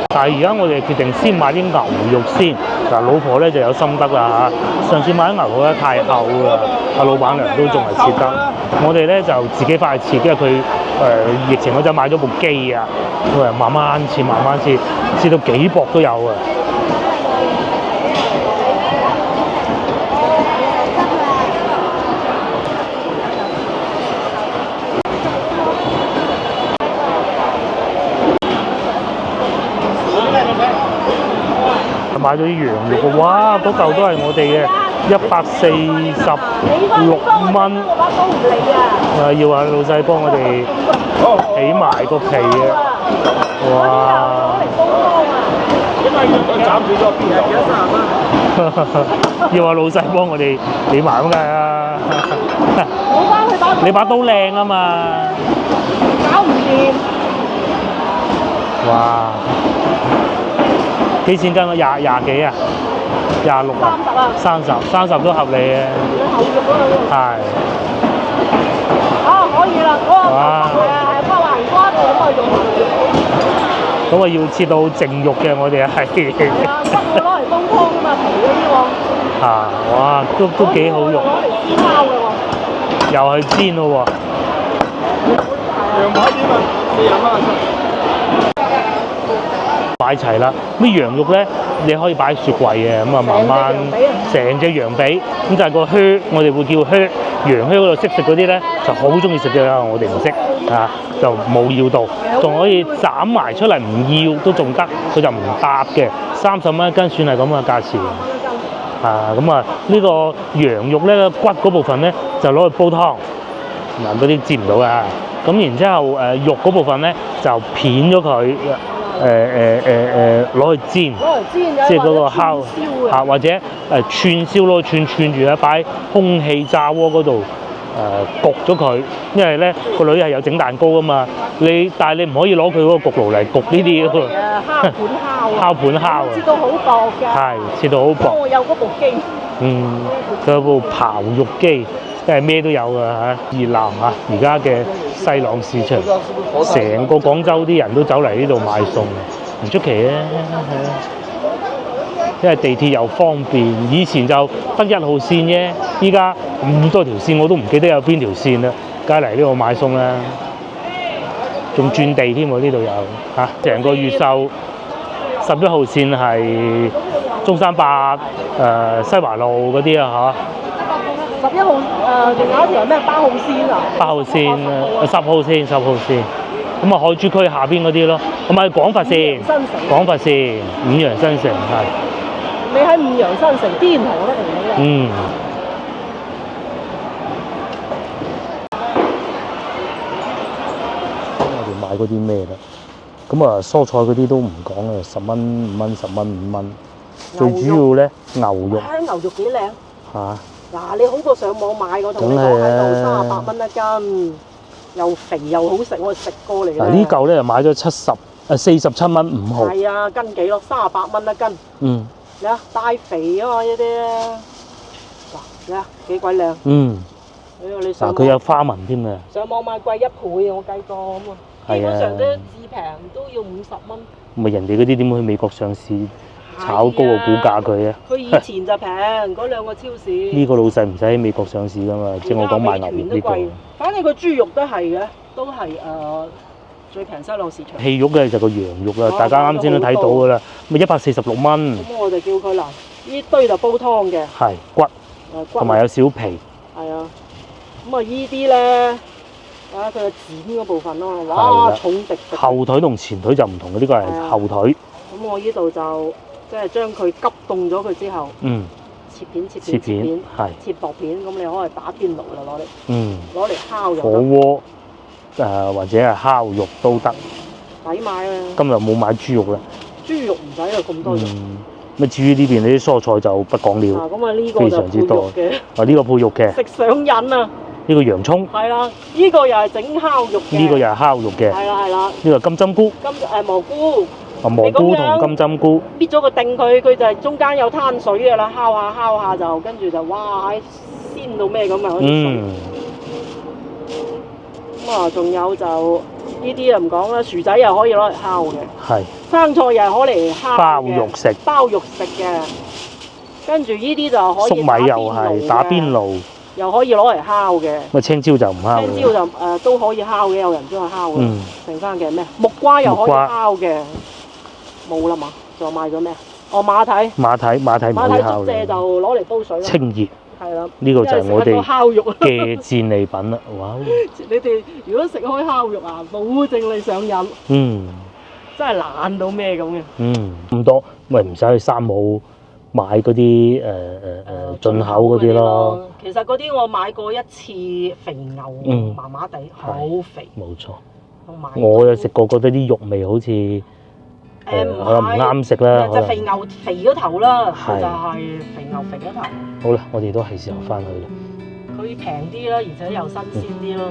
但係而家我哋決定先買啲牛肉先。嗱，老婆咧就有心得啦嚇。上次買啲牛肉咧太厚啦，阿老闆娘都仲係切得。我哋咧就自己翻去切，因為佢疫情嗰陣買咗部機啊，佢話慢慢切，慢慢切，切到幾薄都有啊。買咗啲羊肉喎，哇！嗰嚿都係我哋嘅146蚊。要話老細幫我哋起埋個皮嘅，哇！要話老細幫我哋起埋咁㗎啊！你把刀靚啊嘛！搞唔掂。哇！幾錢斤啊？廿幾啊？26啊？30都合理嘅。後肉嗰度。係。可以啦，嗰個係包橫瓜咁啊用。咁啊要切到淨肉嘅，我哋係。係啊，不過攞嚟煲湯㗎嘛，皮嗰啲喎。哇，都幾好肉。攞嚟煎烤嘅喎。又係煎咯喎。羊排點啊？40蚊。擺齊啦，咩羊肉咧，你可以擺雪櫃嘅，咁啊慢慢成隻羊髀，咁就係個靴，我哋會叫靴，羊靴嗰度識食嗰啲咧就好中意食嘅啦，我哋唔識啊，就冇要到，仲可以斬埋出嚟唔要都仲得，佢就唔搭嘅，30蚊一斤算係咁嘅價錢。咁啊呢個羊肉咧骨嗰部分咧就攞去煲湯，嗱嗰啲煎唔到啊，咁然之後肉嗰部分咧就片咗佢。攞去煎，即係嗰個烤或者串燒咯，串住咧擺空氣炸鍋嗰度焗咗佢，因為咧個女係有整蛋糕㗎嘛，但係你唔可以攞佢嗰個焗爐嚟焗呢啲㗎。烤盤烤啊！切到好薄㗎。係切到好薄。我有嗰部機。佢有部刨肉機。即係咩都有㗎嚇，熱鬧嚇！而家嘅西朗市場，成個廣州啲人都走嚟呢度買餸。唔出奇啊，係啊，因為地鐵又方便，以前就得1號線啫，依家咁多條線我都唔記得有邊條線啦，梗係嚟呢度買餸啦，仲轉地添喎，呢度有嚇，成個越秀11號線係中山八西華路嗰啲啊嚇。11號仲有一條係咩8號線啊？8號線10號線，10號線。咁啊，海珠區下邊嗰啲咯，同埋廣佛線，廣佛線、五羊新城係。你喺五羊新城邊頭嗰度嗯。我哋買嗰啲咩啦？咁啊，蔬菜嗰啲都唔講啦，10蚊5蚊，10蚊5蚊。最主要咧，牛肉。牛肉幾靚嚇！嗱，你好過上網買嗰同你講喺度38蚊一斤。又肥又好食，我食過嚟嘅。嗱呢嚿咧就買咗47蚊5號。係啊，斤幾咯？38蚊一斤。嗯。你啊，帶肥啊嘛呢啲。嗱，你啊幾鬼靚。嗯。你上佢有花紋添嘅。上網買貴1倍，我計過咁啊。基本上都至平都要50蚊。咪人哋嗰啲點會去美國上市？炒高個股價佢啊！佢以前就平，嗰兩個超市。呢個老細唔使喺美國上市噶嘛，即係我講賣牛肉呢個。反正佢豬肉都係嘅，都係最平西浪市場。氣肉嘅就個羊肉啦，大家啱先都睇到噶啦，咪146蚊。咁我就叫佢嗱，呢堆就煲湯嘅。係骨，同埋有小皮。係啊，咁啊依啲咧，啊佢個剪嗰部分咯，哇重滴滴。後腿同前腿就唔同嘅，呢個係後腿。咁我呢度就即係將佢急凍咗佢之後，切片，係切薄片，咁你可以打邊爐啦攞嚟，攞嚟烤肉。火鍋或者係烤肉都得。抵買啊！今日冇買豬肉啦。豬肉唔使啊，咁多肉。咁至於呢邊啲蔬菜就不講了。咁啊呢個非常之多嘅。呢個配肉嘅。食上癮啊！呢個洋葱。係啦，呢個又係整烤肉嘅。呢個又係烤肉嘅。係啦。呢個金針菇。蘑菇。蘑菇同金針菇，搣咗個定佢就係中間有攤水嘅啦，烤下就跟住就哇鮮到咩咁啊！咁啊，仲有就呢啲啊唔講啦，薯仔又可以攞嚟烤嘅，係生菜又係攞嚟烤嘅，包肉食嘅，跟住呢啲就可以粟米又係打邊爐，又可以攞嚟烤嘅。咁青椒就唔烤。青椒就都可以烤嘅，有人中意烤嘅。剩翻嘅咩？木瓜又可以烤嘅。冇啦嘛，仲買咗咩啊？馬蹄唔可以烤嘅。就攞嚟煲水。清熱。係啦。呢個就係我哋烤肉嘅戰利品啦！哇！你哋如果食開烤肉啊，保證你上癮。真係懶到咩咁嘅。咁多咪唔使去三冇買嗰啲進口嗰啲咯。其實嗰啲我買過一次肥牛，麻麻地，好肥。冇錯。我有食過，覺得啲肉味好似。可能唔啱食啦，就肥牛肥嗰頭啦，就係肥牛肥嗰頭。好啦，我哋都係時候翻去啦。佢平啲啦，而且又新鮮啲咯。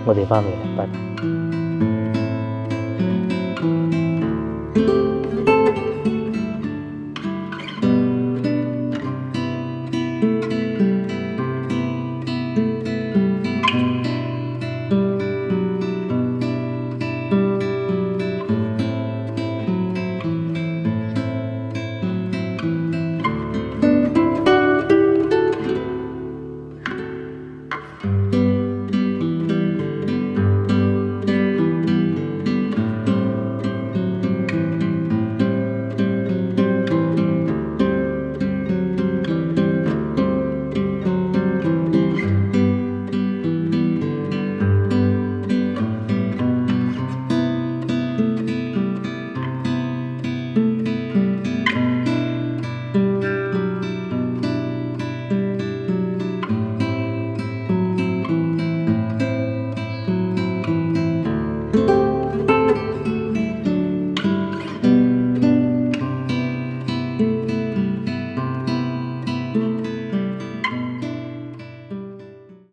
我哋翻去啦，拜拜。